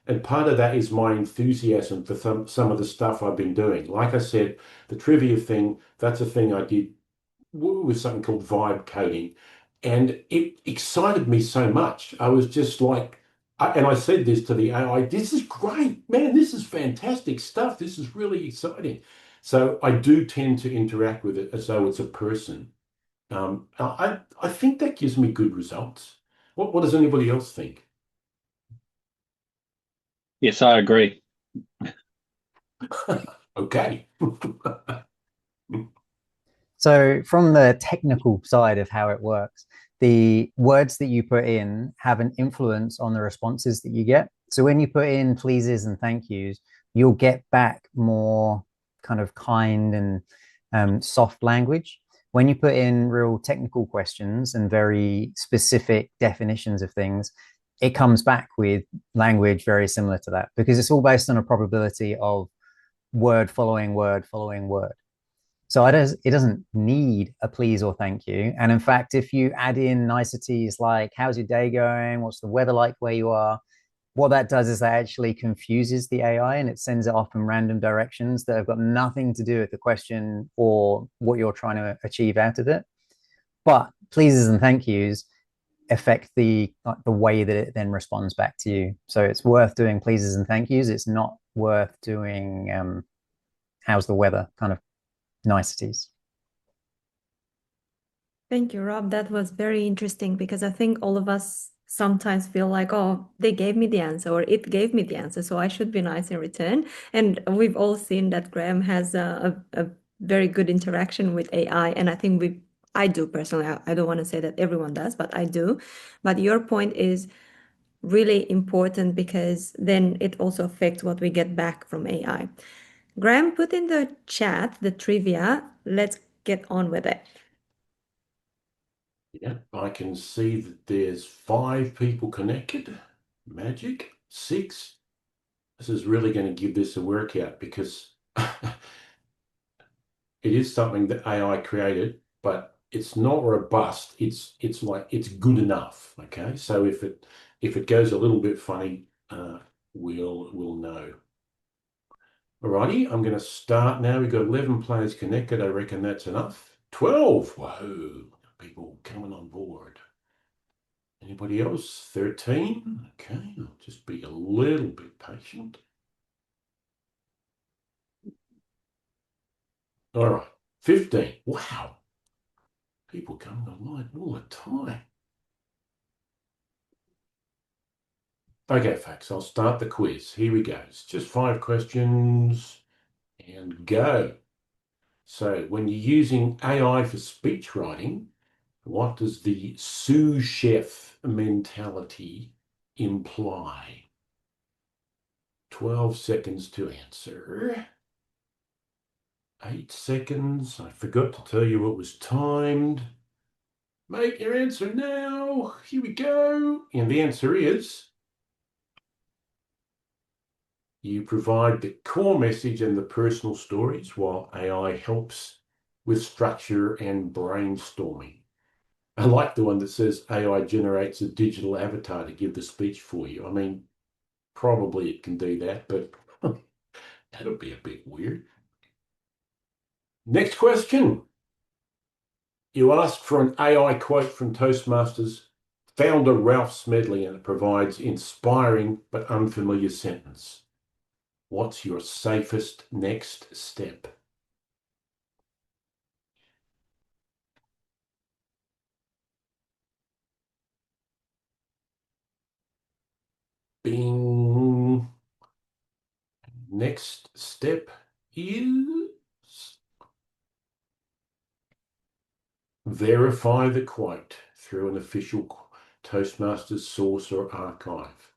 And part of that is my enthusiasm for some of the stuff I've been doing. Like I said, the trivia thing, that's a thing I did with something called vibe coding. And it excited me so much. I was just like, and I said this to the AI, this is great, man, this is fantastic stuff. This is really exciting. So I do tend to interact with it as though it's a person. I think that gives me good results. What does anybody else think? Yes, I agree. Okay. So from the technical side of how it works, the words that you put in have an influence on the responses that you get. So when you put in pleases and thank yous, you'll get back more kind of kind and soft language. When you put in real technical questions and very specific definitions of things, it comes back with language very similar to that, because it's all based on a probability of word following word following word. So it doesn't need a please or thank you. And in fact, if you add in niceties like, how's your day going? What's the weather like where you are? What that does is that actually confuses the AI and it sends it off in random directions that have got nothing to do with the question or what you're trying to achieve out of it. But pleases and thank yous affect the way that it then responds back to you. So it's worth doing pleases and thank yous. It's not worth doing how's the weather kind of niceties. Thank you, Rob. That was very interesting because I think all of us sometimes feel like, oh, they gave me the answer or it gave me the answer, so I should be nice in return. And we've all seen that Graeme has a very good interaction with AI. And I think I do personally. I don't want to say that everyone does, but I do. But your point is really important because then it also affects what we get back from AI. Graeme, put in the chat the trivia. Let's get on with it. Yeah, I can see that there's 5 people connected. Magic. 6. This is really going to give this a workout because it is something that AI created, but it's not robust. It's like it's good enough. Okay, so if it goes a little bit funny, we'll know. Alrighty, I'm going to start now. We've got 11 players connected. I reckon that's enough. 12. Whoa, people coming on board. Anybody else? 13. Okay, I'll just be a little bit patient. All right, 15. Wow, people coming online all the time. Okay, folks, I'll start the quiz. Here we go. It's just 5 questions and go. So when you're using AI for speech writing, what does the sous chef mentality imply? 12 seconds to answer. 8 seconds. I forgot to tell you it was timed. Make your answer now. Here we go. And the answer is you provide the core message and the personal stories while AI helps with structure and brainstorming. I like the one that says AI generates a digital avatar to give the speech for you. I mean, probably it can do that, but that'll be a bit weird. Next question. You asked for an AI quote from Toastmasters founder Ralph Smedley, and it provides inspiring but unfamiliar sentence. What's your safest next step? Bing. Next step is verify the quote through an official Toastmasters source or archive.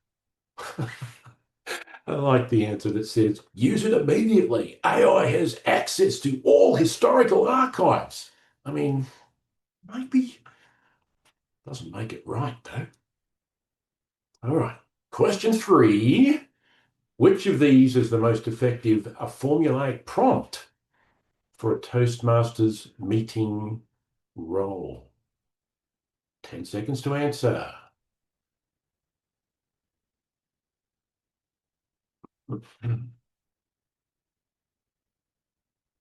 I like the answer that says, use it immediately. AI has access to all historical archives. I mean, maybe doesn't make it right, though. All right. Question 3. Which of these is the most effective formulaic prompt for a Toastmasters meeting role? 10 seconds to answer.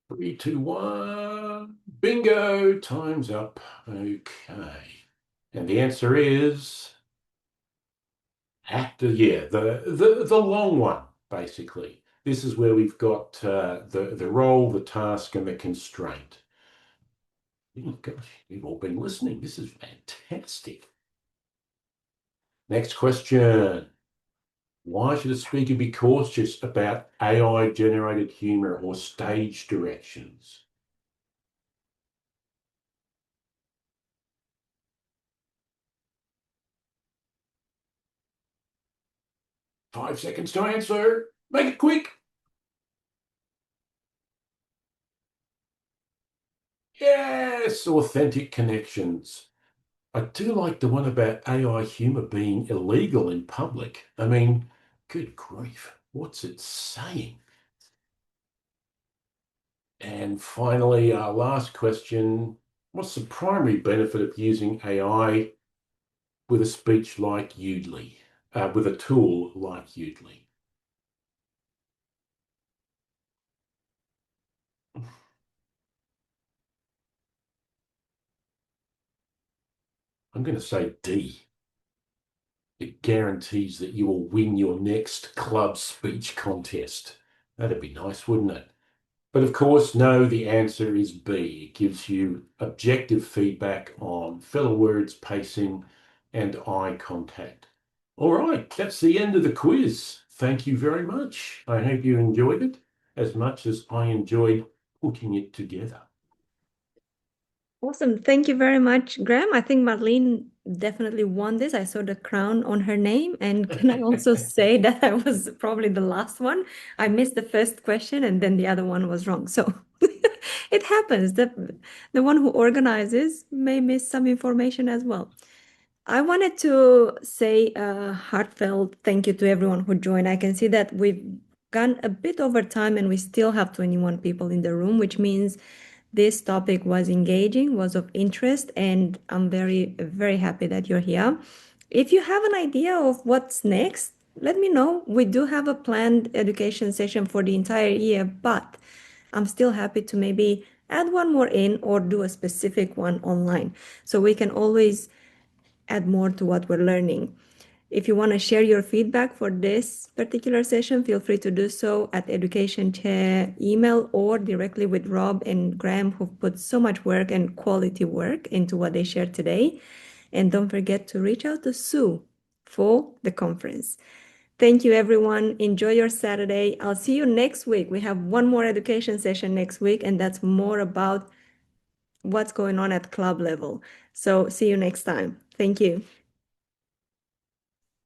3, 2, 1. Bingo. Time's up. Okay. And the answer is the long one, basically. This is where we've got the role, the task, and the constraint. Oh, gosh, you've all been listening. This is fantastic. Next question. Why should a speaker be cautious about AI-generated humor or stage directions? Five seconds to answer. Make it quick. Yes, authentic connections. I do like the one about AI humor being illegal in public. I mean, good grief, what's it saying? And finally, our last question, what's the primary benefit of using AI with a speech like Udly, with a tool like Udly? I'm going to say D. It guarantees that you will win your next club speech contest. That'd be nice, wouldn't it? But of course, no, the answer is B. It gives you objective feedback on filler words, pacing, and eye contact. All right, that's the end of the quiz. Thank you very much. I hope you enjoyed it as much as I enjoyed putting it together. Awesome. Thank you very much, Graeme. I think Marlene definitely won this. I saw the crown on her name. And can I also say that I was probably the last one? I missed the first question and then the other one was wrong. So it happens. The one who organizes may miss some information as well. I wanted to say a heartfelt thank you to everyone who joined. I can see that we've gone a bit over time and we still have 21 people in the room, which means this topic was engaging, was of interest, and I'm very, very happy that you're here. If you have an idea of what's next, let me know. We do have a planned education session for the entire year, but I'm still happy to maybe add one more in or do a specific one online. So we can always add more to what we're learning. If you want to share your feedback for this particular session, feel free to do so at Education Chair email or directly with Rob and Graeme, who've put so much work and quality work into what they shared today. And don't forget to reach out to Sue for the conference. Thank you, everyone. Enjoy your Saturday. I'll see you next week. We have one more education session next week, and that's more about what's going on at club level. So see you next time. Thank you.